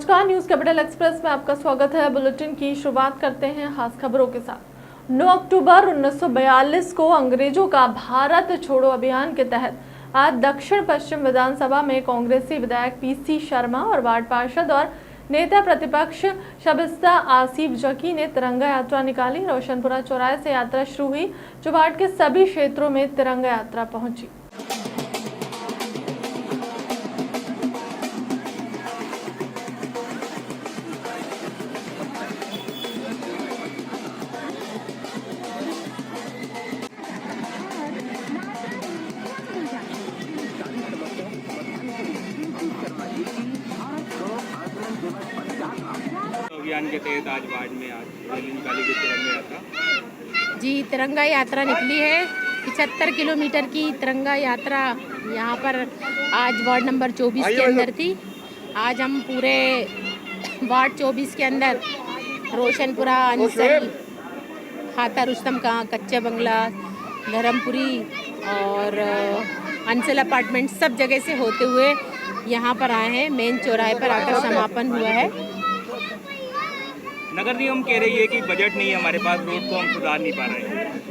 नमस्कार, news capital express में आपका स्वागत है। बुलेटिन की शुरुआत करते हैं खास खबरों के साथ। 9 अक्टूबर 1942 को अंग्रेजों का भारत छोड़ो अभियान के तहत आज दक्षिण पश्चिम विधानसभा में कांग्रेसी विधायक पीसी शर्मा और वार्ड पार्षद और नेता प्रतिपक्ष शबिस्ता आसिफ जकी ने तिरंगा यात्रा निकाली। रोशनपुरा चौराहे से यात्रा शुरू हुई, जो वार्ड के सभी क्षेत्रों में तिरंगा यात्रा पहुंची। अभियान के तहत आज वार्ड में रैली निकाली गई तिरंगा यात्रा। जी, तिरंगा यात्रा निकली है। 75 किलोमीटर की तिरंगा यात्रा यहाँ पर आज वार्ड नंबर 24 के अंदर थी। आज हम पूरे वार्ड 24 के अंदर रोशनपुरा, अंसल, खाता रुस्तम का कच्चा बंगला, धर्मपुरी और अंसल अपार्टमेंट सब जगह से होते हुए यहाँ पर आए हैं। मेन चौराहे पर आकर समापन हुआ है। नगर निगम कह रही है कि बजट नहीं है हमारे पास, रोड को हम सुधार नहीं पा रहे हैं।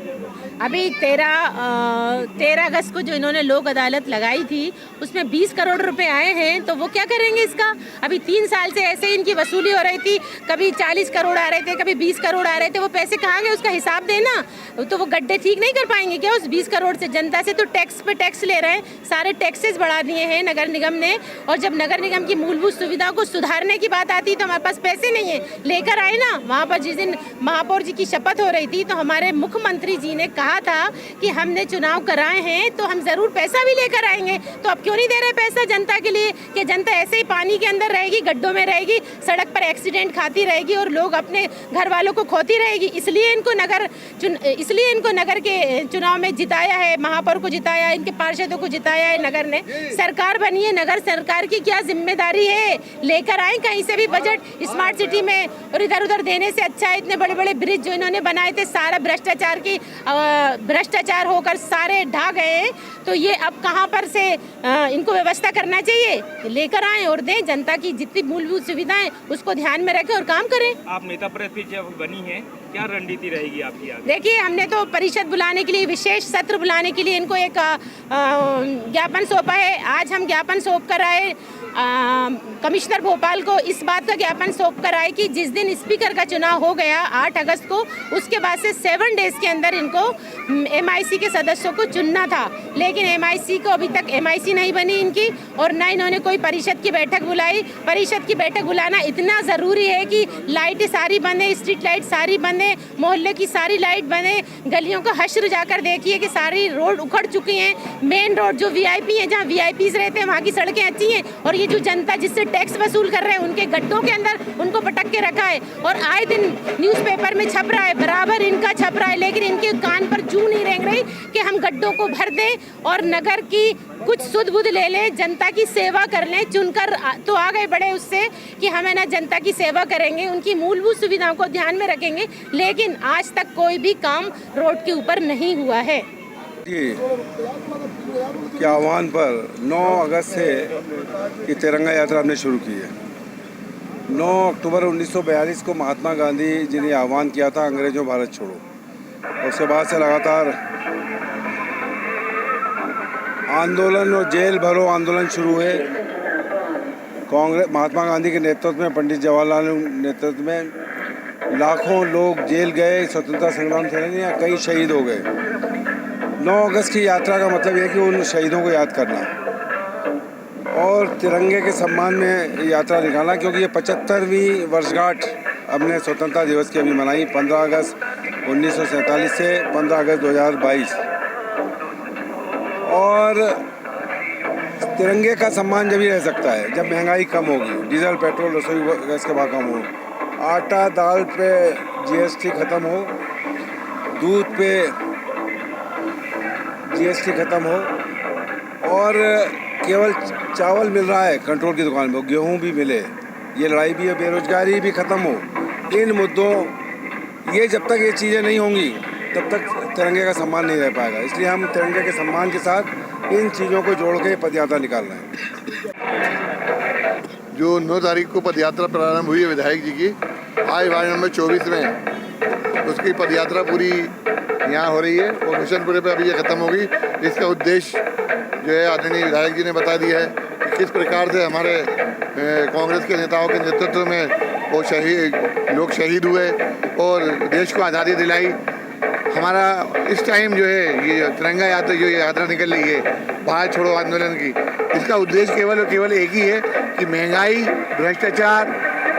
अभी 13 अगस्त को जो इन्होंने लोक अदालत लगाई थी उसमें 20 करोड़ रुपए आए हैं, तो वो क्या करेंगे इसका? अभी 3 साल से ऐसे इनकी वसूली हो रही थी, कभी 40 करोड़ आ रहे थे, कभी 20 करोड़ आ रहे थे। वो पैसे कहाँ गए, उसका हिसाब देना। तो वो गड्ढे ठीक नहीं कर पाएंगे क्या उस 20 करोड़ से? जनता से तो टैक्स पे टैक्स ले रहे हैं, सारे टैक्सेस बढ़ा दिए हैं नगर निगम ने। और जब नगर निगम की मूलभूत सुविधा को सुधारने की बात आती तो हमारे पास पैसे नहीं है। लेकर आए ना, वहाँ पर जिस दिन महापौर जी की शपथ हो रही थी तो हमारे मुख्यमंत्री जी ने कहा था कि हमने चुनाव कराए हैं तो हम जरूर पैसा भी लेकर आएंगे। तो अब क्यों नहीं दे रहे पैसा जनता के लिए कि जनता ऐसे ही पानी के अंदर रहेगी, गड्ढों में रहेगी, सड़क पर एक्सीडेंट खाती रहेगी और लोग अपने घर वालों को खोती रहेगी। इसलिए इनको नगर के चुनाव में जिताया है, महापौर को जिताया, इनके पार्षदों को जिताया है नगर ने। सरकार बनी है, नगर सरकार की क्या जिम्मेदारी है? लेकर आए कहीं से भी बजट स्मार्ट सिटी में, और इधर उधर देने से अच्छा है इतने बड़े बड़े ब्रिज जो इन्होंने बनाए थे, सारा भ्रष्टाचार होकर सारे ढा गए। तो ये अब कहाँ पर से इनको व्यवस्था करना चाहिए? लेकर आए और दें, जनता की जितनी मूलभूत सुविधाएं उसको ध्यान में रखें और काम करें। आप नेता प्रतिपक्ष बनी है, क्या रणनीति रहेगी आपकी आगे? देखिए, हमने तो परिषद बुलाने के लिए, विशेष सत्र बुलाने के लिए इनको एक ज्ञापन सौंपा है। आज हम ज्ञापन सौंप कर आए कमिश्नर भोपाल को, इस बात का ज्ञापन सौंप कर आए कि जिस दिन स्पीकर का चुनाव हो गया 8 अगस्त को, उसके बाद से 7 डेज के अंदर इनको MIC के सदस्यों को चुनना था। लेकिन MIC को अभी तक MIC नहीं बनी इनकी, और न इन्होंने कोई परिषद की बैठक बुलाई। परिषद की बैठक बुलाना इतना ज़रूरी है कि लाइटें सारी बंद है, स्ट्रीट लाइट सारी बंद है, मोहल्ले की सारी लाइट बंद है। गलियों का हश्र जाकर देखिए कि सारी रोड उखड़ चुकी हैं। मेन रोड जो VIP है, जहाँ VIPs रहते हैं, वहाँ की सड़कें अच्छी हैं, और ये जो जनता जिससे टैक्स वसूल कर रहे हैं उनके गड्ढों के अंदर उनको पटक के रखा है। और आए दिन न्यूज़पेपर में छप रहा है, बराबर इनका छप रहा है, लेकिन इनके कान पर जूं नहीं रेंग रही कि हम गड्ढों को भर दें और नगर की कुछ सुध बुध ले लें, जनता की सेवा कर लें। चुनकर तो आ गए बड़े उससे कि हमें ना जनता की सेवा करेंगे, उनकी मूलभूत सुविधाओं को ध्यान में रखेंगे, लेकिन आज तक कोई भी काम रोड के ऊपर नहीं हुआ है। के आह्वान पर 9 अगस्त से ये तिरंगा यात्रा हमने शुरू की है। 9 अक्टूबर 1942 को महात्मा गांधी जी ने आह्वान किया था, अंग्रेजों भारत छोड़ो, और उसके बाद से लगातार आंदोलन और जेल भरो आंदोलन शुरू हुए। कांग्रेस, महात्मा गांधी के नेतृत्व में, पंडित जवाहरलाल नेहरू नेतृत्व में लाखों लोग जेल गए, स्वतंत्रता संग्राम सेनानी कई शहीद हो गए। 9 अगस्त की यात्रा का मतलब यह है कि उन शहीदों को याद करना और तिरंगे के सम्मान में यात्रा निकालना, क्योंकि ये 75वीं वर्षगांठ हमने स्वतंत्रता दिवस की अभी मनाई, 15 अगस्त 1947 से 15 अगस्त 2022। और तिरंगे का सम्मान जब ही रह सकता है जब महंगाई कम होगी, डीजल पेट्रोल रसोई गैस के भाव कम हो, आटा दाल पे GST ख़त्म हो, दूध पे GST ख़त्म हो, और केवल चावल मिल रहा है कंट्रोल की दुकान में, गेहूं भी मिले, ये लड़ाई भी है, बेरोजगारी भी ख़त्म हो। इन मुद्दों, ये जब तक ये चीज़ें नहीं होंगी तब तक तिरंगे का सम्मान नहीं रह पाएगा। इसलिए हम तिरंगे के सम्मान के साथ इन चीज़ों को जोड़ के पदयात्रा निकाल रहे हैं। जो 9 तारीख को पदयात्रा प्रारंभ हुई है विधायक जी की, आज वार्ड नंबर 24 में उसकी पदयात्रा पूरी यहाँ हो रही है और मिशनपुरे पे अभी ये ख़त्म होगी। इसका उद्देश्य जो है आदरणीय विधायक जी ने बता दिया है कि किस प्रकार से हमारे कांग्रेस के नेताओं के नेतृत्व में वो लोग शहीद हुए और देश को आज़ादी दिलाई। हमारा इस टाइम जो है ये तिरंगा यात्रा जो यात्रा निकल रही है भारत छोड़ो आंदोलन की, इसका उद्देश्य केवल और केवल एक ही है कि महंगाई, भ्रष्टाचार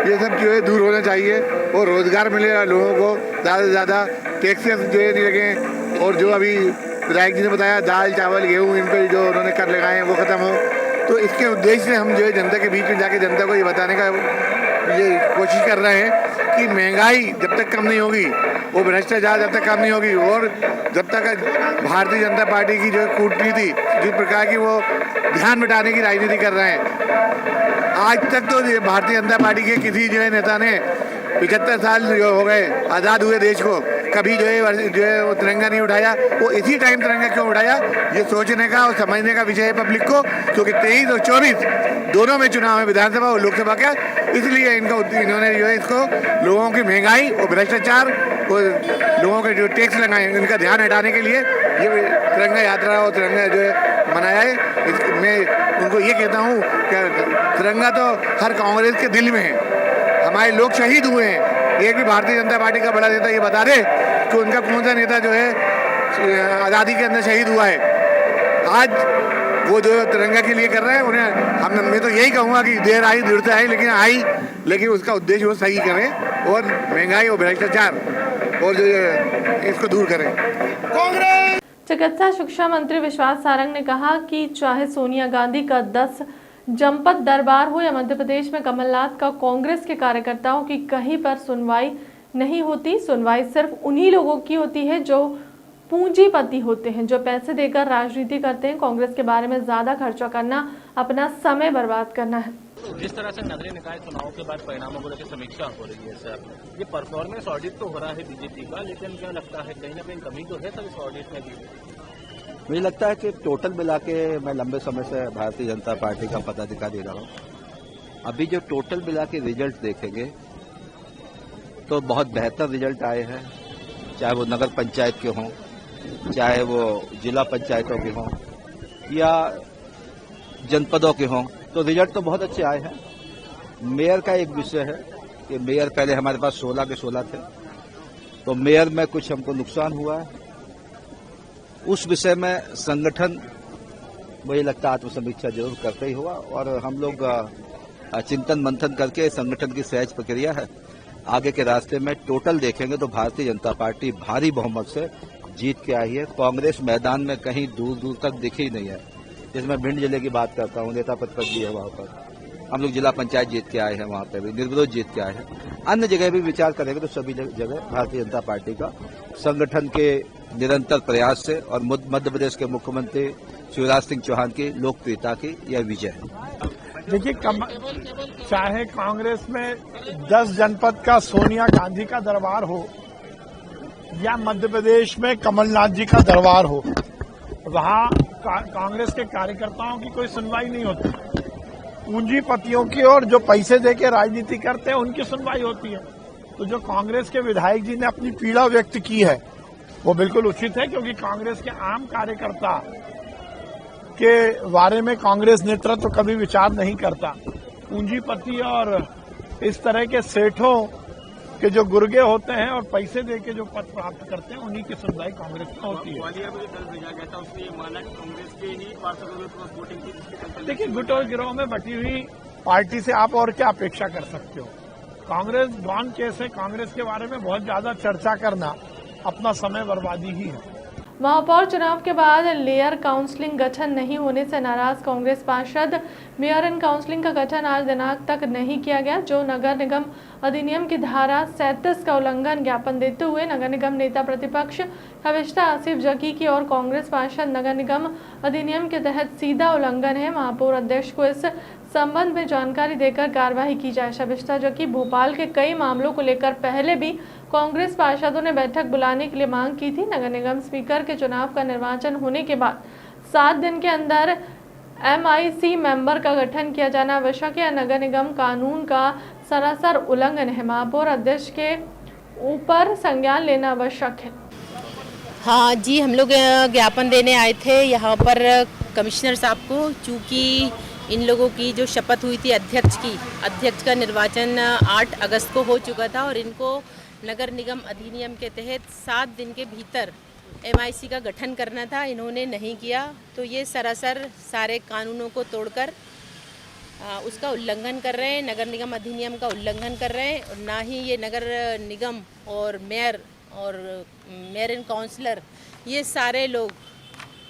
ये सब जो है दूर होना चाहिए और रोज़गार मिलेगा लोगों को, ज़्यादा से ज़्यादा टैक्सेस जो है नहीं लगे और जो अभी विधायक जी ने बताया दाल चावल गेहूँ इन पर जो उन्होंने कर लगाए हैं वो ख़त्म हो। तो इसके उद्देश्य से हम जो है जनता के बीच में जाके जनता को ये बताने का ये कोशिश कर रहे हैं कि महंगाई जब तक कम नहीं होगी, वो भ्रष्टाचार जब तक कम नहीं होगी और जब तक भारतीय जनता पार्टी की जो है कूटनीति जिस प्रकार की वो ध्यान मिटाने की राजनीति कर रहे हैं, आज तक तो भारतीय जनता पार्टी के किसी जो है नेता ने 75 साल जो हो गए आज़ाद हुए देश को, कभी जो है वो तिरंगा नहीं उठाया। वो इसी टाइम तिरंगा क्यों उठाया, ये सोचने का और समझने का विषय है पब्लिक को, क्योंकि 23 और 24 दोनों में चुनाव है, विधानसभा और लोकसभा का। इसलिए इन्होंने जो है इसको लोगों की महंगाई और भ्रष्टाचार और लोगों के जो टैक्स लगाए इनका ध्यान हटाने के लिए ये तिरंगा यात्रा और तिरंगा जो है मनाया है। मैं उनको ये कहता हूँ कि तिरंगा तो हर कांग्रेस के दिल में है, हमारे लोग शहीद हुए हैं। एक भी भारतीय जनता पार्टी का बड़ा नेता ये बता दे कि उनका कौन सा नेता जो है आज़ादी के अंदर शहीद हुआ है। आज वो जो तिरंगा के लिए कर रहे हैं उन्हें मैं तो यही कहूँगा कि देर आई दूर से आई लेकिन उसका उद्देश्य वो सही करें और महंगाई और भ्रष्टाचार और जो इसको दूर करें। कांग्रेस चिकित्सा शिक्षा मंत्री विश्वास सारंग ने कहा कि चाहे सोनिया गांधी का 10 जनपद दरबार हो या मध्य प्रदेश में कमलनाथ का कांग्रेस के कार्यकर्ताओं की कहीं पर सुनवाई नहीं होती। सुनवाई सिर्फ उन्हीं लोगों की होती है जो पूंजीपति होते हैं, जो पैसे देकर राजनीति करते हैं। कांग्रेस के बारे में ज्यादा खर्चा करना अपना समय बर्बाद करना है। जिस तरह से नगरीय निकाय चुनाव के बाद परिणामों को लेकर समीक्षा हो रही है सर, ये परफॉर्मेंस ऑडिट तो हो रहा है बीजेपी का, लेकिन क्या लगता है कहीं ना कहीं कमी तो है सर इस ऑडिट में भी? मुझे लगता है कि टोटल मिला के मैं लंबे समय से भारतीय जनता पार्टी का पदाधिकारी रहा हूँ। अभी जो टोटल मिला के रिजल्ट देखेंगे तो बहुत बेहतर रिजल्ट आए हैं, चाहे वो नगर पंचायत के हों, चाहे वो जिला पंचायतों के हों या जनपदों के हों, तो रिजल्ट तो बहुत अच्छे आए हैं। मेयर का एक विषय है कि मेयर पहले हमारे पास 16 के 16 थे, तो मेयर में कुछ हमको नुकसान हुआ है। उस विषय में संगठन मुझे लगता है आत्मसमीक्षा जरूर करते ही होगा और हम लोग चिंतन मंथन करके संगठन की सहज प्रक्रिया है, आगे के रास्ते में टोटल देखेंगे तो भारतीय जनता पार्टी भारी बहुमत से जीत के आई है। कांग्रेस मैदान में कहीं दूर दूर तक दिखी नहीं है। जिसमें भिंड जिले की बात करता हूँ, नेता पद भी है वहाँ पर, हम लोग जिला पंचायत जीत के आए हैं, वहाँ पे भी निर्विरोध जीत के आए हैं। अन्य जगह भी विचार करेंगे तो सभी जगह भारतीय जनता पार्टी का संगठन के निरंतर प्रयास से और मध्य प्रदेश के मुख्यमंत्री शिवराज सिंह चौहान की लोकप्रियता की यह विजय है। देखिए, चाहे कांग्रेस में 10 जनपद का सोनिया गांधी का दरबार हो या मध्य प्रदेश में कमलनाथ जी का दरबार हो, वहाँ कांग्रेस के कार्यकर्ताओं की कोई सुनवाई नहीं होती। पूंजीपतियों की और जो पैसे देके राजनीति करते हैं उनकी सुनवाई होती है। तो जो कांग्रेस के विधायक जी ने अपनी पीड़ा व्यक्त की है वो बिल्कुल उचित है, क्योंकि कांग्रेस के आम कार्यकर्ता के बारे में कांग्रेस नेतृत्व कभी विचार नहीं करता। पूंजीपति और इस तरह के सेठों के जो गुर्गे होते हैं और पैसे देके जो पद प्राप्त करते हैं उन्हीं की सुनवाई कांग्रेस में होती है। देखिए, गुट और गिरोह में बटी हुई पार्टी से आप और क्या अपेक्षा कर सकते हो। कांग्रेस डॉन केस है, कांग्रेस के बारे में बहुत ज्यादा चर्चा करना अपना समय बर्बादी ही है। महापौर चुनाव के बाद लेयर काउंसलिंग गठन नहीं होने से नाराज कांग्रेस पार्षद मेयर इन काउंसलिंग का गठन आज दिनांक तक नहीं किया गया, जो नगर निगम अधिनियम की धारा 37 का उल्लंघन ज्ञापन देते हुए नगर निगम नेता प्रतिपक्ष खविश्ता आसिफ जकी की और कांग्रेस पार्षद नगर निगम अधिनियम के तहत सीधा उल्लंघन है। महापौर अध्यक्ष को इस संबंध में जानकारी देकर कार्रवाई की जाए। शविश्ता जकी भोपाल के कई मामलों को लेकर पहले भी कांग्रेस पार्षदों ने बैठक बुलाने के लिए मांग की थी। नगर निगम स्पीकर के चुनाव का निर्वाचन होने के बाद 7 दिन के अंदर MIC मेंबर का गठन किया जाना आवश्यक है। नगर निगम कानून का सरासर उल्लंघन है। महापौर अध्यक्ष के ऊपर संज्ञान लेना आवश्यक है। हाँ जी, हम लोग ज्ञापन देने आए थे यहाँ पर कमिश्नर साहब को, चूँकि इन लोगों की जो शपथ हुई थी अध्यक्ष का निर्वाचन 8 अगस्त को हो चुका था और इनको नगर निगम अधिनियम के तहत 7 दिन के भीतर MIC का गठन करना था, इन्होंने नहीं किया। तो ये सरासर सारे कानूनों को तोड़कर उसका उल्लंघन कर रहे हैं, नगर निगम अधिनियम का उल्लंघन कर रहे हैं। और ना ही ये नगर निगम और मेयर एंड काउंसलर ये सारे लोग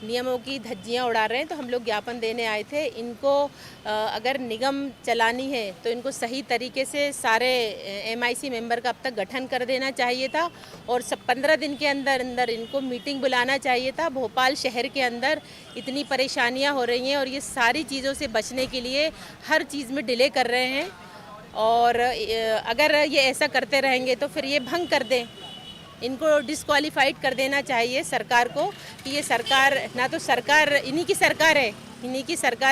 नियमों की धज्जियां उड़ा रहे हैं। तो हम लोग ज्ञापन देने आए थे। इनको अगर निगम चलानी है तो इनको सही तरीके से सारे MIC मेंबर का अब तक गठन कर देना चाहिए था और 15 दिन के अंदर इनको मीटिंग बुलाना चाहिए था। भोपाल शहर के अंदर इतनी परेशानियां हो रही हैं और ये सारी चीज़ों से बचने के लिए हर चीज़ में डिले कर रहे हैं और अगर ये ऐसा करते रहेंगे तो फिर ये भंग कर दें। इनको डिस्क्वालीफाइड कर देना चाहिए सरकार को कि ये सरकार ना तो सरकार इन्हीं की सरकार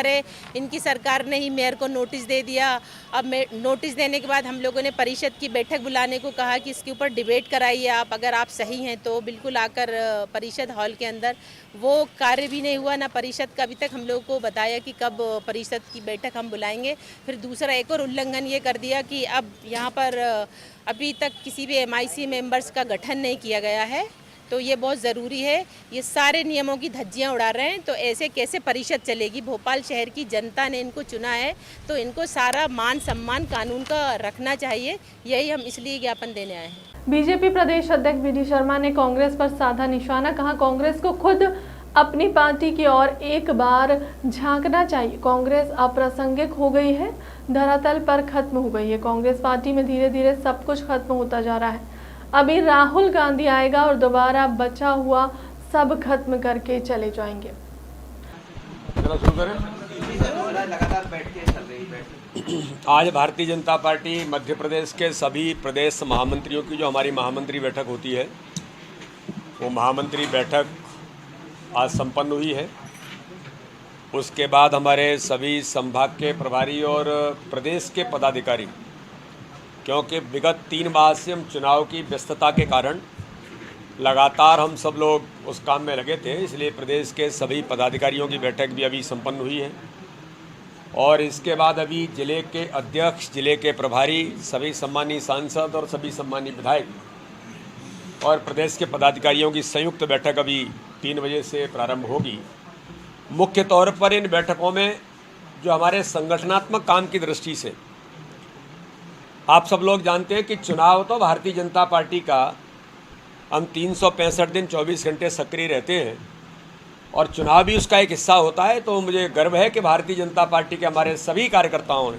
है, इनकी सरकार ने ही मेयर को नोटिस दे दिया। अब नोटिस देने के बाद हम लोगों ने परिषद की बैठक बुलाने को कहा कि इसके ऊपर डिबेट कराइए आप, अगर आप सही हैं तो बिल्कुल आकर परिषद हॉल के अंदर। वो कार्य भी नहीं हुआ, ना परिषद का अभी तक हम लोगों को बताया कि कब परिषद की बैठक हम बुलाएंगे। फिर दूसरा एक और उल्लंघन ये कर दिया कि अब यहाँ पर अभी तक किसी भी MIC मेंबर्स का गठन नहीं किया गया है, तो ये बहुत ज़रूरी है। ये सारे नियमों की धज्जियां उड़ा रहे हैं, तो ऐसे कैसे परिषद चलेगी। भोपाल शहर की जनता ने इनको चुना है तो इनको सारा मान सम्मान कानून का रखना चाहिए। यही हम इसलिए ज्ञापन देने आए हैं। बीजेपी प्रदेश अध्यक्ष BD शर्मा ने कांग्रेस पर साधा निशाना। कहा कांग्रेस को खुद अपनी पार्टी की ओर एक बार झांकना चाहिए। कांग्रेस अप्रासंगिक हो गई है, धरातल पर खत्म हो गई है। कांग्रेस पार्टी में धीरे धीरे सब कुछ खत्म होता जा रहा है। अभी राहुल गांधी आएगा और दोबारा बचा हुआ सब खत्म करके चले जाएंगे। आज भारतीय जनता पार्टी मध्य प्रदेश के सभी प्रदेश महामंत्रियों की जो हमारी महामंत्री बैठक होती है, वो महामंत्री बैठक आज संपन्न हुई है। उसके बाद हमारे सभी संभाग के प्रभारी और प्रदेश के पदाधिकारी, क्योंकि विगत 3 माह से हम चुनाव की व्यस्तता के कारण लगातार हम सब लोग उस काम में लगे थे, इसलिए प्रदेश के सभी पदाधिकारियों की बैठक भी अभी संपन्न हुई है। और इसके बाद अभी जिले के अध्यक्ष, जिले के प्रभारी, सभी सम्मानीय सांसद और सभी सम्मानीय विधायक और प्रदेश के पदाधिकारियों की संयुक्त बैठक अभी 3 बजे से प्रारंभ होगी। मुख्य तौर पर इन बैठकों में जो हमारे संगठनात्मक काम की दृष्टि से, आप सब लोग जानते हैं कि चुनाव तो भारतीय जनता पार्टी का हम 365 दिन 24 घंटे सक्रिय रहते हैं और चुनाव भी उसका एक हिस्सा होता है। तो मुझे गर्व है कि भारतीय जनता पार्टी के हमारे सभी कार्यकर्ताओं ने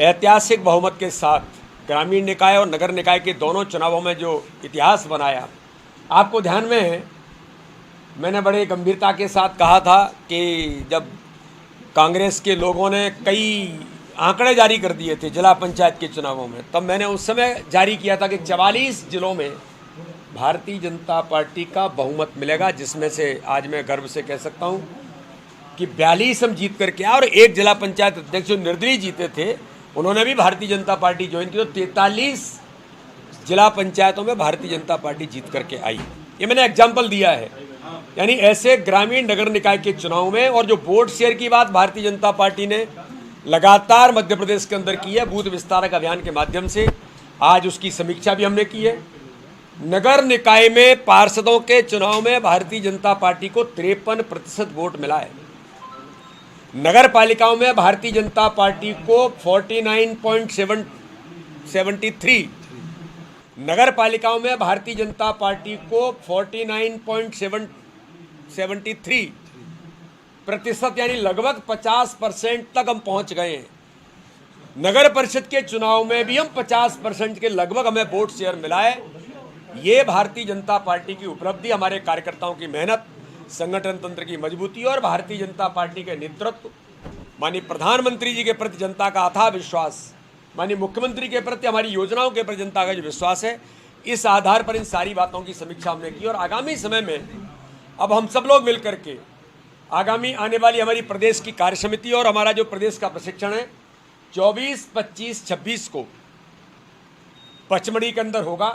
ऐतिहासिक बहुमत के साथ ग्रामीण निकाय और नगर निकाय के दोनों चुनावों में जो इतिहास बनाया। आपको ध्यान में है, मैंने बड़े गंभीरता के साथ कहा था कि जब कांग्रेस के लोगों ने कई आंकड़े जारी कर दिए थे जिला पंचायत के चुनावों में, तब मैंने उस समय जारी किया था कि 44 जिलों में भारतीय जनता पार्टी का बहुमत मिलेगा, जिसमें से आज मैं गर्व से कह सकता हूं कि 42 हम जीत करके आए और एक जिला पंचायत अध्यक्ष जो निर्दलीय जीते थे उन्होंने भी भारतीय जनता पार्टी ज्वाइन की। तो 43 जिला पंचायतों में भारतीय जनता पार्टी जीत करके आई। ये मैंने एग्जाम्पल दिया है। यानी ऐसे ग्रामीण नगर निकाय के चुनाव में, और जो वोट शेयर की बात भारतीय जनता पार्टी ने लगातार मध्य प्रदेश के अंदर की है बूथ विस्तारक अभियान के माध्यम से, आज उसकी समीक्षा भी हमने की है। नगर निकाय में पार्षदों के चुनाव में भारतीय जनता पार्टी को 53% वोट मिला है। नगर पालिकाओं में भारतीय जनता पार्टी को 49.73, नगर पालिकाओं में भारतीय जनता पार्टी को 49.73% यानी लगभग 50% तक हम पहुंच गए हैं। नगर परिषद के चुनाव में भी हम 50% के लगभग हमें वोट शेयर मिला है। ये भारतीय जनता पार्टी की उपलब्धि, हमारे कार्यकर्ताओं की मेहनत, संगठन तंत्र की मजबूती और भारतीय जनता पार्टी के नेतृत्व, माननीय प्रधानमंत्री जी के प्रति जनता का अथाह विश्वास, माननीय मुख्यमंत्री के प्रति, हमारी योजनाओं के प्रति जनता का जो विश्वास है, इस आधार पर इन सारी बातों की समीक्षा हमने की। और आगामी समय में अब हम सब लोग मिलकर के आगामी आने वाली हमारी प्रदेश की कार्य समिति और हमारा जो प्रदेश का प्रशिक्षण है 24, 25, 26 को पचमढ़ी के अंदर होगा।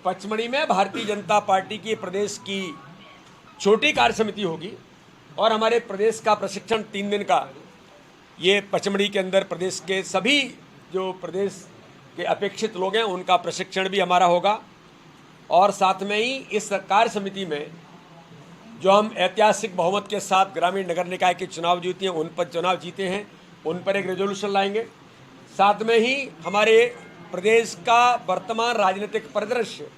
पचमढ़ी में भारतीय जनता पार्टी की प्रदेश की छोटी कार्य समिति होगी और हमारे प्रदेश का प्रशिक्षण 3 दिन का ये पचमढ़ी के अंदर प्रदेश के सभी जो प्रदेश के अपेक्षित लोग हैं उनका प्रशिक्षण भी हमारा होगा। और साथ में ही इस कार्य समिति में जो हम ऐतिहासिक बहुमत के साथ ग्रामीण नगर निकाय के चुनाव जीते हैं उन पर एक रेजोल्यूशन लाएंगे। साथ में ही हमारे प्रदेश का वर्तमान राजनीतिक परिदृश्य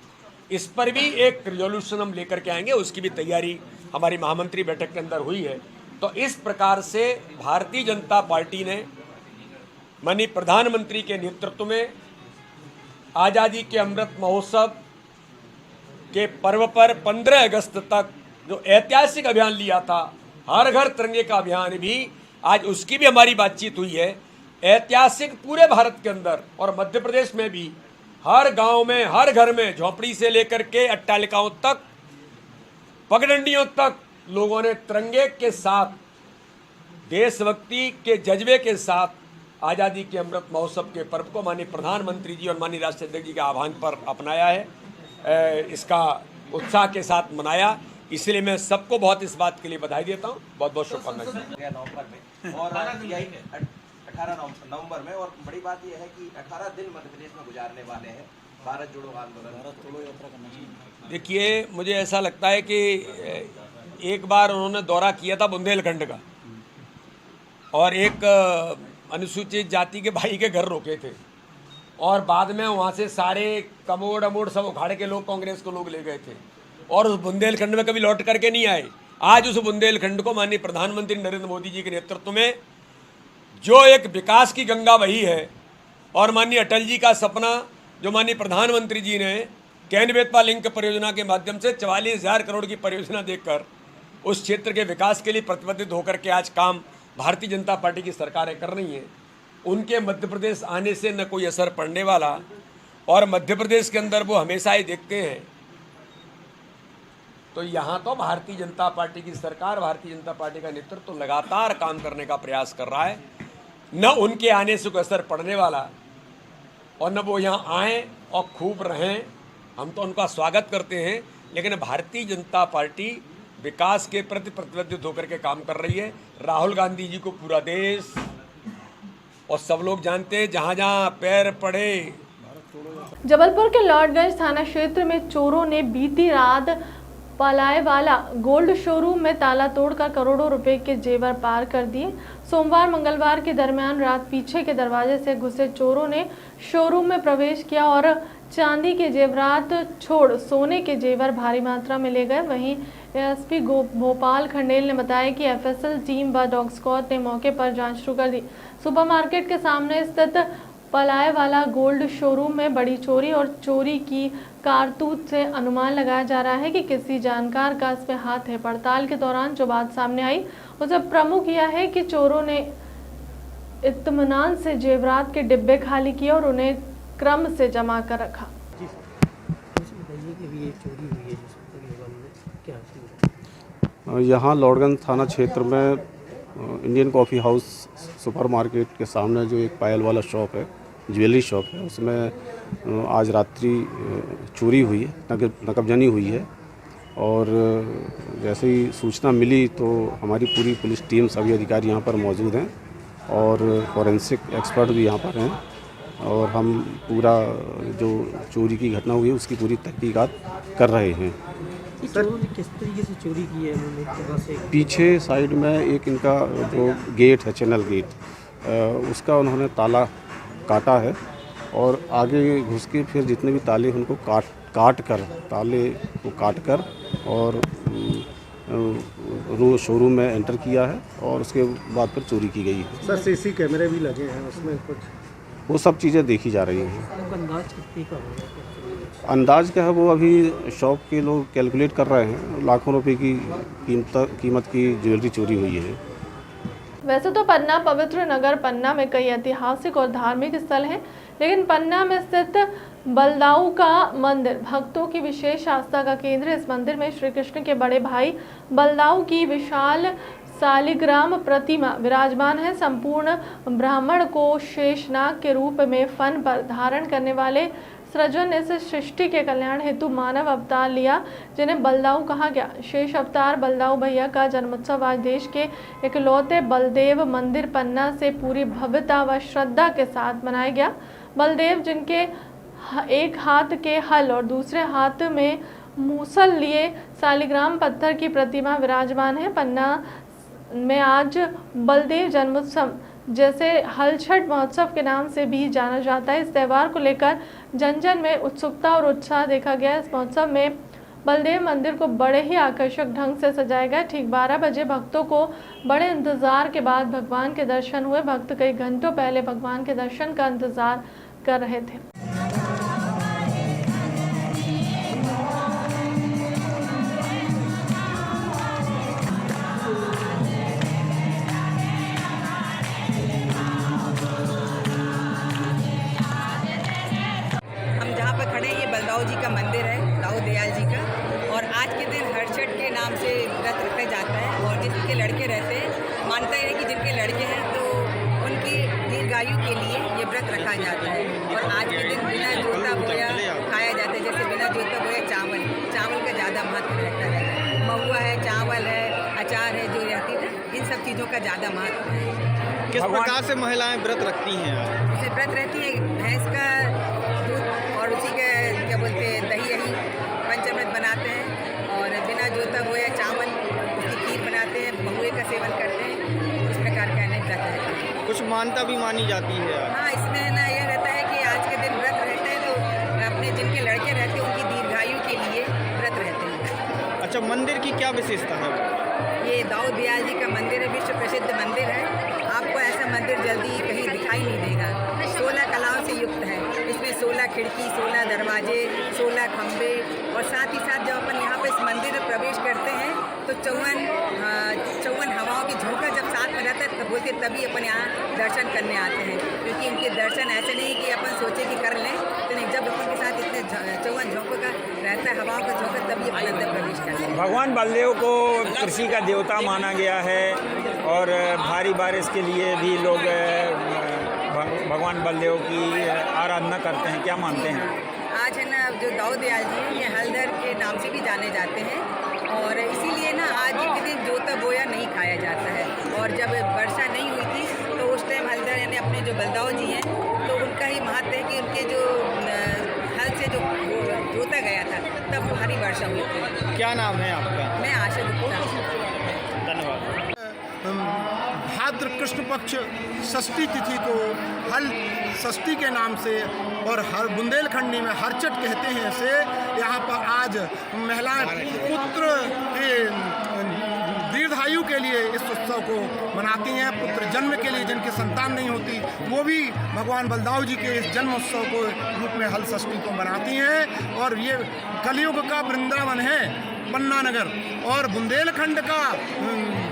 इस पर भी एक रेजोल्यूशन हम लेकर के आएंगे, उसकी भी तैयारी हमारी महामंत्री बैठक के अंदर हुई है। तो इस प्रकार से भारतीय जनता पार्टी ने माननीय प्रधानमंत्री के नेतृत्व में आज़ादी के अमृत महोत्सव के पर्व पर 15 अगस्त तक जो ऐतिहासिक अभियान लिया था, हर घर तिरंगे का अभियान भी, आज उसकी भी हमारी बातचीत हुई है। ऐतिहासिक पूरे भारत के अंदर और मध्य प्रदेश में भी हर गांव में, हर घर में, झोपड़ी से लेकर के अट्टालिकाओं तक, पगडंडियों तक लोगों ने तिरंगे के साथ, देशभक्ति के जज्बे के साथ आज़ादी के अमृत महोत्सव के पर्व को माननीय प्रधानमंत्री जी और माननीय राष्ट्रीय अध्यक्ष जी के आह्वान पर अपनाया है, इसका उत्साह के साथ मनाया। इसलिए मैं सबको बहुत इस बात के लिए बधाई देता हूँ, बहुत बहुत शुभकामनाएं। नवंबर में और 18 नवंबर में, और बड़ी बात यह है कि 18 दिन मध्य प्रदेश में गुजारने वाले हैं भारत जोड़ो आंदोलन, भारत जोड़ो यात्रा करना चाहिए। देखिए, मुझे ऐसा लगता है कि एक बार उन्होंने दौरा किया था बुंदेलखंड का और एक अनुसूचित जाति के भाई के घर रोके थे और बाद में वहाँ से सारे कमोड अमोड सब उखाड़ के लोग कांग्रेस को लोग ले गए थे और उस बुंदेलखंड में कभी लौट करके नहीं आए। आज उस बुंदेलखंड को माननीय प्रधानमंत्री नरेंद्र मोदी जी के नेतृत्व में जो एक विकास की गंगा बही है और माननीय अटल जी का सपना जो माननीय प्रधानमंत्री जी ने कैन बेतवा लिंक परियोजना के माध्यम से 44,000 करोड़ की परियोजना देकर उस क्षेत्र के विकास के लिए प्रतिबद्ध होकर के आज काम भारतीय जनता पार्टी की सरकारें कर रही हैं, उनके मध्य प्रदेश आने से न कोई असर पड़ने वाला। और मध्य प्रदेश के अंदर वो हमेशा ही देखते हैं, तो यहाँ तो भारतीय जनता पार्टी की सरकार, भारतीय जनता पार्टी का नेतृत्व लगातार काम करने का प्रयास कर रहा है, न उनके आने से कोई असर पड़ने वाला और न वो यहाँ आएँ और खूब रहें। हम तो उनका स्वागत करते हैं, लेकिन भारतीय जनता पार्टी विकास के प्रति प्रतिबद्ध होकर के काम कर रही है। राहुल गांधी जी को पूरा देश और सब लोग जानते हैं, जहाँ जहाँ पैर पड़े। जबलपुर के लॉर्डगंज थाना क्षेत्र में चोरों ने बीती रात पलायवाला गोल्ड शोरूम में ताला तोड़कर करोड़ों रुपए के जेवर पार कर दिए। सोमवार मंगलवार के दरमियान रात पीछे के दरवाजे से घुसे चोरों ने शोरूम में प्रवेश किया और चांदी के जेवरात छोड़ सोने के जेवर भारी मात्रा में ले गए। वहीं एसपी भोपाल खंडेल ने बताया कि एफएसएल टीम व डॉग स्क्वाड ने मौके पर जांच शुरू कर दी। सुपरमार्केट के सामने स्थित पलायवाला गोल्ड शोरूम में बड़ी चोरी और चोरी की कारतूस से अनुमान लगाया जा रहा है कि किसी जानकार का इसमें हाथ है। पड़ताल के दौरान जो बात सामने आई उसे प्रमुख यह है कि चोरों ने इत्मीनान से जेवरात के डिब्बे खाली किए और उन्हें क्रम से जमा कर रखा। यहाँ लॉर्डगंज थाना क्षेत्र में इंडियन कॉफ़ी हाउस सुपरमार्केट के सामने जो एक पायल वाला शॉप है, ज्वेलरी शॉप है, उसमें आज रात्रि चोरी हुई है, नकबजनी हुई है। और जैसे ही सूचना मिली तो हमारी पूरी पुलिस टीम, सभी अधिकारी यहाँ पर मौजूद हैं और फॉरेंसिक एक्सपर्ट भी यहाँ पर हैं और हम पूरा जो चोरी की घटना हुई है उसकी पूरी तहकीकात कर रहे हैं। चोरों ने किस तरीके से चोरी की है? उन्होंने पीछे साइड में एक इनका जो गेट है, चैनल गेट, उसका उन्होंने ताला काटा है और आगे घुस के फिर जितने भी ताले उनको काट कर ताले को काट कर और शोरूम में एंटर किया है और उसके बाद फिर चोरी की गई है। सर सीसी कैमरे भी लगे हैं, उसमें कुछ वो सब चीज़ें देखी जा रही हैं। अंदाज कितनी का होगा? अंदाज क्या है वो अभी शॉप के लोग कैलकुलेट कर रहे हैं। लाखों रुपए की कीमत की ज्वेलरी चोरी हुई है। वैसे तो पन्ना पवित्र नगर, पन्ना में कई ऐतिहासिक और धार्मिक स्थल हैं, लेकिन पन्ना में स्थित बलदाऊ का मंदिर भक्तों की विशेष आस्था का केंद्र है। इस मंदिर में श्री कृष्ण के बड़े भाई बलदाऊ की विशाल शालिग्राम प्रतिमा विराजमान है। संपूर्ण ब्राह्मण को शेषनाग के रूप में फन पर धारण करने वाले सृजन ने इस सृष्टि के कल्याण हेतु मानव अवतार लिया, जिन्हें बलदाऊ कहा गया। शेष अवतार बलदाऊ भैया का जन्मोत्सव आज देश के इकलौते बलदेव मंदिर पन्ना से पूरी भव्यता व श्रद्धा के साथ मनाया गया। बलदेव जिनके एक हाथ के हल और दूसरे हाथ में मूसल लिए शालिग्राम पत्थर की प्रतिमा विराजमान है। पन्ना में आज बलदेव जन्मोत्सव जैसे हलछठ महोत्सव के नाम से भी जाना जाता है। इस त्यौहार को लेकर जन जन में उत्सुकता और उत्साह देखा गया। इस महोत्सव में बलदेव मंदिर को बड़े ही आकर्षक ढंग से सजाया गया। ठीक 12 बजे भक्तों को बड़े इंतजार के बाद भगवान के दर्शन हुए। भक्त कई घंटों पहले भगवान के दर्शन का इंतजार कर रहे थे। बलदाऊ जी का मंदिर है, दाऊ दयाल जी का, और आज के दिन हरछठ के नाम से व्रत रखा जाता है। और जिनके लड़के रहते हैं, मानता है कि जिनके लड़के हैं तो उनकी दीर्घायु के लिए ये व्रत रखा जाता है। और आज के दिन बिना जोता बोया खाया जाता है। जैसे बिना जोता बोया चावल का ज़्यादा महत्व रहता है। महुआ है, चावल है, अचार है, जो रहती है इन सब चीज़ों का ज़्यादा महत्व है। किस प्रकार से महिलाएं व्रत रखती हैं? जैसे व्रत रहती है भैंस का दूध और उसी के क्या बोलते हैं दही पंचामृत बनाते हैं, और बिना जोता बोया चावल उसकी खीर बनाते हैं, महुए का सेवन करते हैं। इस प्रकार का अनेक व्रत है। कुछ मान्यता भी मानी जाती है। हाँ, इसमें ना यह रहता है कि आज के दिन व्रत रहते हैं तो अपने जिनके लड़के रहते हैं उनकी दीर्घायु के लिए व्रत रहते हैं। अच्छा, मंदिर की क्या विशेषता है? ये दाऊ दयाल जी का मंदिर है, विश्व प्रसिद्ध मंदिर है। आपको ऐसा मंदिर जल्दी कहीं दिखाई नहीं देगा। 16 कलाओं से युक्त है। इसमें 16 खिड़की, 16 दरवाजे, 16 खंभे, और साथ ही साथ जब अपन यहाँ पे इस मंदिर में प्रवेश करते हैं तो 54 हवाओं की झोंका जब साथ में रहता है तब बोलते तभी अपन यहाँ दर्शन करने आते हैं। क्योंकि इनके दर्शन ऐसे नहीं कि अपन सोचे कि कर लें, तो नहीं, जब अपन के साथ इतने 54 झोंकों का रहता है, हवाओं का झोंका, तभी अपन अंदर प्रवेश करते हैं। भगवान बलदेव को कृषि का देवता माना गया है, और भारी बारिश के लिए भी लोग भगवान बलदेव की आराधना करते हैं। क्या मानते हैं? आज है ना जो दाऊ दयाल जी हैं, ये हलदर के नाम से भी जाने जाते हैं, और इसीलिए ना आज के दिन जोता बोया नहीं खाया जाता है। और जब वर्षा नहीं हुई थी तो उस टाइम हलदर यानी अपने जो बलदाऊ जी हैं तो उनका ही महत्व है कि उनके जो हल से जो जोता गया था तब भारी वर्षा हुई थी। क्या नाम है आपका? मैं आशा गुप्ता। धन्यवाद। भाद्र कृष्ण पक्ष षष्ठी तिथि को हल षष्ठी के नाम से और हर बुंदेलखंडी में हरचट कहते हैं इसे। यहाँ पर आज महिलाएं पुत्र के दीर्घायु के लिए इस उत्सव को मनाती हैं। पुत्र जन्म के लिए जिनकी संतान नहीं होती वो भी भगवान बलदाऊ जी के इस जन्म उत्सव को रूप में हल षष्ठी को मनाती हैं। और ये कलयुग का वृंदावन है पन्ना नगर, और बुंदेलखंड का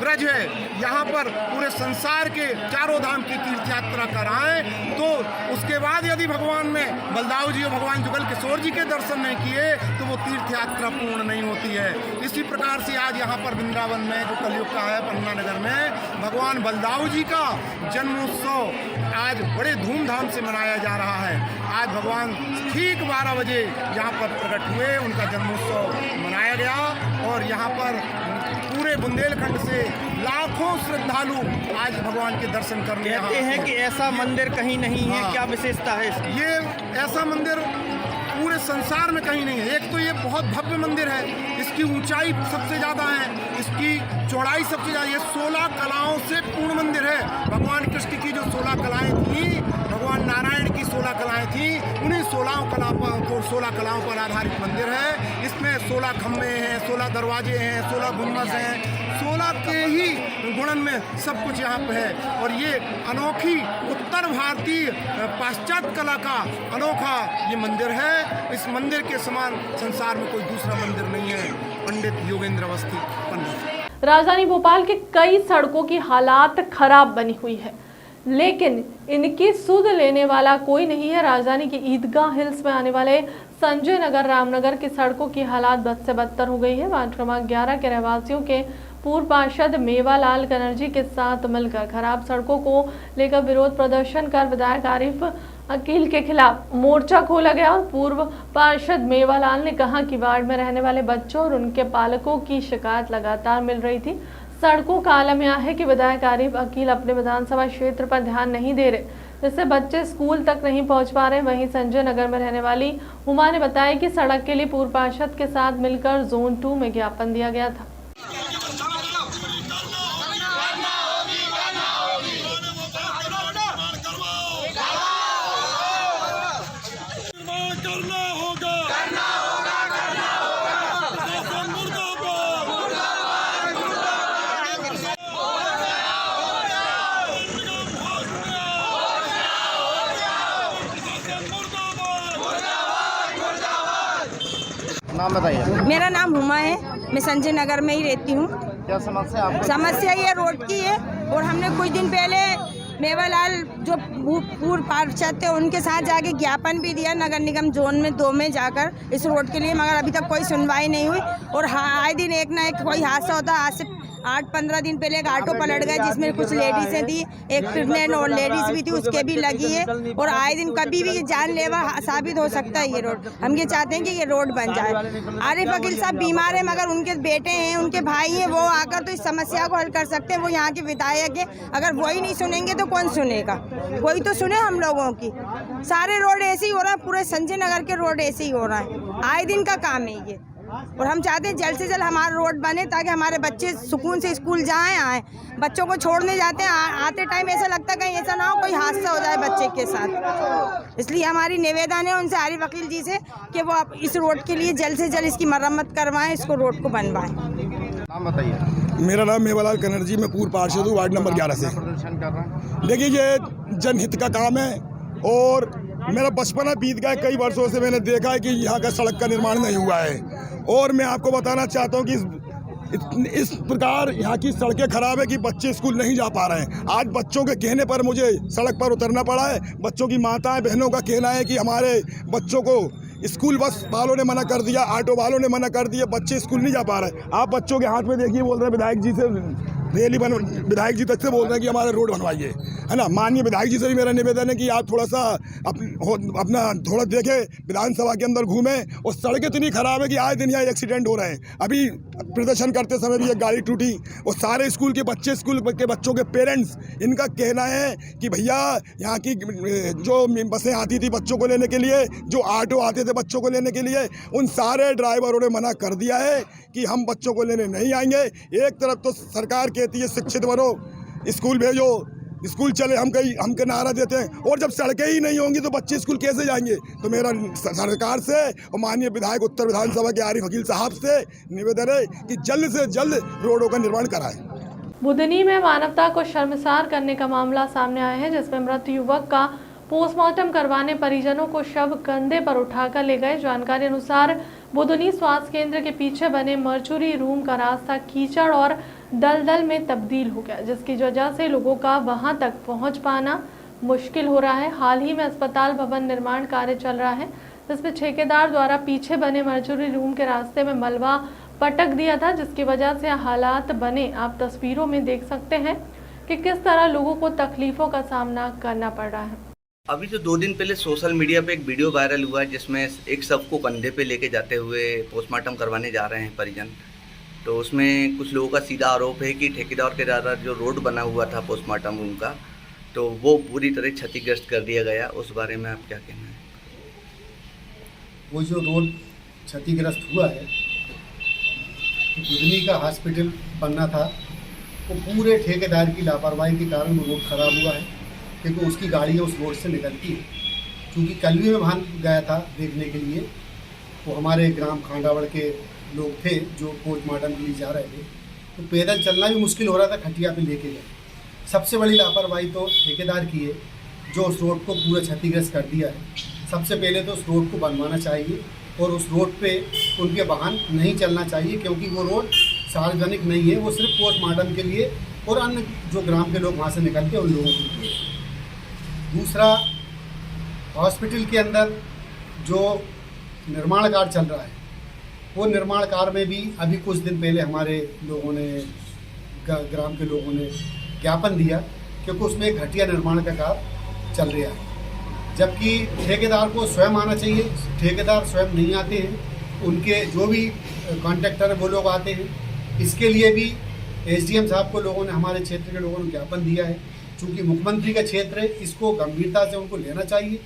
ब्रज है। यहाँ पर पूरे संसार के चारों धाम की तीर्थ यात्रा कराएं तो उसके बाद यदि भगवान में बलदाऊ जी और भगवान जुगल किशोर जी के दर्शन नहीं किए तो वो तीर्थ यात्रा पूर्ण नहीं होती है। इसी प्रकार से आज यहाँ पर वृंदावन में जो कलयुग का है पन्ना नगर में भगवान बलदाऊ जी का जन्मोत्सव आज बड़े धूमधाम से मनाया जा रहा है। आज भगवान ठीक 12 बजे यहाँ पर प्रकट हुए, उनका जन्मोत्सव मनाया गया, और यहाँ पर पूरे बुंदेलखंड से लाखों श्रद्धालु आज भगवान के दर्शन करने कहते हैं कि ऐसा मंदिर कहीं नहीं है। क्या विशेषता है इसकी? ये ऐसा मंदिर पूरे संसार में कहीं नहीं है। एक तो ये बहुत भव्य मंदिर है, इसकी ऊंचाई सबसे ज़्यादा है, इसकी चौड़ाई सबसे ज़्यादा। ये 16 कलाओं से पूर्ण मंदिर है। भगवान कृष्ण की जो 16 कलाएँ थीं, भगवान नारायण की 16 कलाएँ थीं, उन्हीं 16 कलाओं पर आधारित मंदिर है। इसमें 16 खम्भे हैं, 16 दरवाजे हैं, 16 गुंबद हैं, 16 के ही गुणन में सब कुछ यहाँ पे है। और ये अनोखी उत्तर भारतीय पाश्चात्य कला का अनोखा ये मंदिर है। इस मंदिर के समान संसार में कोई दूसरा मंदिर नहीं है। पंडित योगेंद्र अवस्थी, पंडित। राजधानी भोपाल के कई सड़कों की हालात खराब बनी हुई है। लेकिन इनकी सुध लेने वाला कोई नहीं है। राजधानी के ईदगाह हिल्स में आने वाले संजय नगर रामनगर की सड़कों की हालात बद से बदतर हो गई है। वार्ड क्रमांक 11 के रहवासियों के पूर्व पार्षद मेवालाल बनर्जी के साथ मिलकर खराब सड़कों को लेकर विरोध प्रदर्शन कर विधायक आरिफ अकील के खिलाफ मोर्चा खोला गया और पूर्व पार्षद मेवालाल ने कहा कि वार्ड में रहने वाले बच्चों और उनके पालकों की शिकायत लगातार मिल रही थी। सड़कों का आलम यह है कि विधायक आरिफ अकील अपने विधानसभा क्षेत्र पर ध्यान नहीं दे रहे, जिससे बच्चे स्कूल तक नहीं पहुंच पा रहे। वहीं संजय नगर में रहने वाली उमा ने बताया कि सड़क के लिए पूर्व पार्षद के साथ मिलकर जोन 2 में ज्ञापन दिया गया था। नाम बताइए। मेरा नाम हुमा है, मैं संजय नगर में ही रहती हूँ। क्या समस्या आपको? समस्या ये रोड की है और हमने कुछ दिन पहले मेवालाल जो पूर्व पार्षद थे उनके साथ जाके ज्ञापन भी दिया नगर निगम जोन में 2 में जाकर इस रोड के लिए, मगर अभी तक कोई सुनवाई नहीं हुई। और आए दिन एक ना एक कोई हादसा होता है। आज से 8-15 दिन पहले एक ऑटो पलट गया जिसमें कुछ लेडीज़ें थी, एक प्रेग्नेंट और लेडीज़ भी थी, उसके भी लगी है। और आए दिन कभी भी जानलेवा साबित हो सकता है ये रोड। हम ये चाहते हैं कि ये रोड बन जाए। आरिफ अकील साहब बीमार है, मगर उनके बेटे हैं, उनके भाई हैं, वो आकर तो इस समस्या को हल कर सकते हैं। वो यहाँ के विधायक हैं, अगर वही नहीं सुनेंगे तो कौन सुनेगा? कोई तो सुने हम लोगों की। सारे रोड ऐसे ही हो रहा है, पूरे संजय नगर के रोड ऐसे ही हो रहा है, आए दिन का काम है ये। और हम चाहते हैं जल्द से जल्द हमारा रोड बने ताकि हमारे बच्चे सुकून से स्कूल आए। बच्चों को छोड़ने जाते हैं, आते टाइम ऐसा लगता है कहीं ऐसा ना हो कोई हादसा हो जाए बच्चे के साथ। इसलिए हमारी निवेदन है उनसे, आरिफ अकील जी से, कि वो आप इस रोड के लिए जल्द से जल्द इसकी मरम्मत करवाएं, इसको रोड को बनवाएं। नाम बताइए। मेरा नाम मेवालाल बनर्जी, मैं पूर्व पार्षद हूँ वार्ड नंबर 11 से। देखिए ये जनहित का काम है और मेरा बचपना बीत गया, कई वर्षों से मैंने देखा है कि यहाँ का सड़क का निर्माण नहीं हुआ है। और मैं आपको बताना चाहता हूँ कि इस प्रकार यहाँ की सड़कें खराब है कि बच्चे स्कूल नहीं जा पा रहे हैं। आज बच्चों के कहने पर मुझे सड़क पर उतरना पड़ा है। बच्चों की माताएं बहनों का कहना है कि हमारे बच्चों को स्कूल बस वालों ने मना कर दिया, ऑटो वालों ने मना कर दिया, बच्चे स्कूल नहीं जा पा रहे। आप बच्चों के हाथ में देखिए, बोल रहे हैं विधायक जी से विधायक जी तक से बोल रहे हैं कि हमारा रोड बनवाइए, है ना। माननीय विधायक जी से भी मेरा निवेदन है कि आप थोड़ा सा अपना थोड़ा देखें, विधानसभा के अंदर घूमें। और सड़कें इतनी खराब है कि आए दिन यहाँ एक्सीडेंट हो रहे हैं। अभी प्रदर्शन करते समय भी एक गाड़ी टूटी और सारे स्कूल के बच्चे, स्कूल के बच्चों के पेरेंट्स, इनका कहना है कि भैया यहाँ की जो बसें आती थी बच्चों को लेने के लिए, जो ऑटो आते थे बच्चों को लेने के लिए, उन सारे ड्राइवरों ने मना कर दिया है कि हम बच्चों को लेने नहीं आएंगे। एक तरफ तो सरकार कहती है शिक्षित बनो, स्कूल भेजो, स्कूल चले, हम नारा देते हैं, और जब सड़कें ही नहीं होंगी तो बच्चे स्कूल कैसे जाएंगे? तो मेरा सरकार से और माननीय विधायक उत्तर विधानसभा के आरिफ अकील साहब से निवेदन है कि जल्द से जल्द रोडों का निर्माण कराएं। बुधनी में मानवता को शर्मसार करने का मामला सामने आया है, जिसमें मृत युवक का पोस्टमार्टम करवाने परिजनों को शव कंधे पर उठाकर ले गए। जानकारी अनुसार बुधनी स्वास्थ्य केंद्र के पीछे बने मर्चुरी रूम का रास्ता कीचड़ और दलदल में तब्दील हो गया, जिसकी वजह से लोगों का वहां तक पहुंच पाना मुश्किल हो रहा है। हाल ही में अस्पताल भवन निर्माण कार्य चल रहा है, जिसमें ठेकेदार द्वारा पीछे बने मर्चुरी रूम के रास्ते में मलबा पटक दिया था, जिसकी वजह से हालात बने। आप तस्वीरों में देख सकते हैं कि किस तरह लोगों को तकलीफों का सामना करना पड़ रहा है। अभी तो 2 दिन पहले सोशल मीडिया पे एक वीडियो वायरल हुआ है जिसमें एक शव को कंधे पे लेके जाते हुए पोस्टमार्टम करवाने जा रहे हैं परिजन। तो उसमें कुछ लोगों का सीधा आरोप है कि ठेकेदार के द्वारा जो रोड बना हुआ था पोस्टमार्टम रूम का, तो वो पूरी तरह क्षतिग्रस्त कर दिया गया। उस बारे में आप क्या कहना है? वो जो रोड क्षतिग्रस्त हुआ है, तो बुधनी का हॉस्पिटल बनना था, वो पूरे ठेकेदार की लापरवाही के कारण वो रोड खराब हुआ है, क्योंकि उसकी गाड़ियाँ उस रोड से निकलती है। क्योंकि कल भी मैं वहाँ गया था देखने के लिए, वो हमारे ग्राम खांडावड़ के लोग थे जो पोस्टमार्टम के लिए जा रहे थे, तो पैदल चलना भी मुश्किल हो रहा था, खटिया पे लेके गए। सबसे बड़ी लापरवाही तो ठेकेदार की है जो उस रोड को पूरा क्षतिग्रस्त कर दिया है। सबसे पहले तो उस रोड को बनवाना चाहिए और उस रोड पे उनके वाहन नहीं चलना चाहिए, क्योंकि वो रोड सार्वजनिक नहीं है, वो सिर्फ पोस्टमार्टम के लिए और अन्य जो ग्राम के लोग वहाँ से निकलते हैं उन लोगों के लिए। दूसरा, हॉस्पिटल के अंदर जो निर्माण कार्य चल रहा है, वो निर्माण कार्य में भी अभी कुछ दिन पहले हमारे लोगों ने, ग्राम के लोगों ने ज्ञापन दिया, क्योंकि उसमें एक घटिया निर्माण का कार्य चल रहा है, जबकि ठेकेदार को स्वयं आना चाहिए। ठेकेदार स्वयं नहीं आते हैं, उनके जो भी कॉन्ट्रैक्टर हैं वो लोग आते हैं। इसके लिए भी एसडीएम साहब को लोगों ने, हमारे क्षेत्र के लोगों ने ज्ञापन दिया है। चूँकि मुख्यमंत्री का क्षेत्र है, इसको गंभीरता से उनको लेना चाहिए।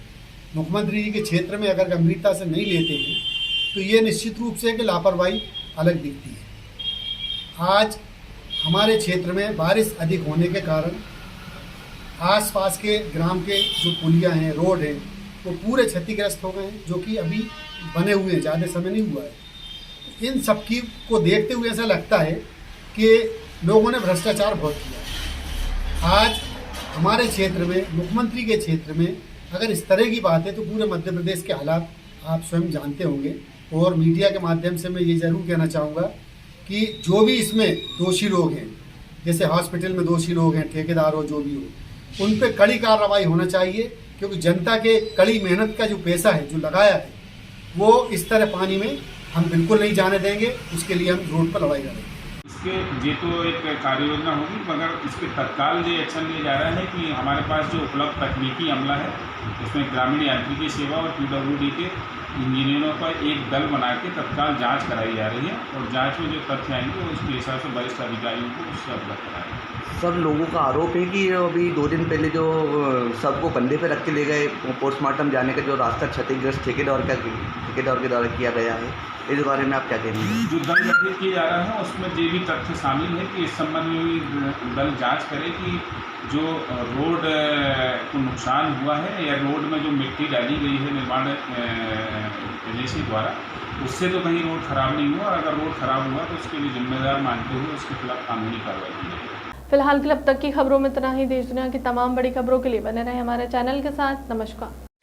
मुख्यमंत्री जी के क्षेत्र में अगर गंभीरता से नहीं लेते हैं तो ये निश्चित रूप से कि लापरवाही अलग दिखती है। आज हमारे क्षेत्र में बारिश अधिक होने के कारण आसपास के ग्राम के जो पुलिया हैं, रोड हैं, वो पूरे क्षतिग्रस्त हो गए हैं, जो कि अभी बने हुए हैं, ज़्यादा समय नहीं हुआ है। इन सब की को देखते हुए ऐसा लगता है कि लोगों ने भ्रष्टाचार बहुत किया है। आज हमारे क्षेत्र में, मुख्यमंत्री के क्षेत्र में अगर इस तरह की बात है तो पूरे मध्य प्रदेश के हालात आप स्वयं जानते होंगे। और मीडिया के माध्यम से मैं ये ज़रूर कहना चाहूँगा कि जो भी इसमें दोषी लोग हैं, जैसे हॉस्पिटल में दोषी लोग हैं, ठेकेदार हो, जो भी हो, उन पे कड़ी कार्रवाई होना चाहिए, क्योंकि जनता के कड़ी मेहनत का जो पैसा है, जो लगाया है, वो इस तरह पानी में हम बिल्कुल नहीं जाने देंगे। उसके लिए हम रोड पर लड़ाई लड़ेंगे। इसके ये तो एक कार्य योजना होगी, मगर इसके तत्काल ये एक्शन लिया जा रहा है कि हमारे पास जो उपलब्ध तकनीकी अमला है, उसमें ग्रामीण यांत्रिकी सेवा और PWD के इंजीनियरों का एक दल बना के तत्काल जांच कराई जा रही है, और जांच में जो तथ्य आएंगे वो उसके हिसाब से वरिष्ठ अधिकारियों को उससे अवगत कराएंगे। सर, लोगों का आरोप है कि अभी 2 दिन पहले जो सबको कंधे पे रख के ले गए, पोस्टमार्टम जाने का जो रास्ता क्षतिग्रस्त ठेकेदार के द्वारा किया गया है, इस बारे में आप क्या कहेंगे? जो दल गठित किया जा रहा है उसमें ये भी तथ्य शामिल है कि इस संबंध में भी दल जांच करे कि जो रोड को नुकसान हुआ है या रोड में जो मिट्टी डाली गई है निर्माण एजेंसी द्वारा, उससे तो कहीं रोड खराब नहीं हुआ। अगर रोड खराब हुआ तो उसके लिए जिम्मेदार मानते हुए उसके खिलाफ कानूनी कार्रवाई की जाएगी। फिलहाल के अब तक की खबरों में इतना ही। देश दुनिया की तमाम बड़ी खबरों के लिए बने रहे हमारे चैनल के साथ। नमस्कार।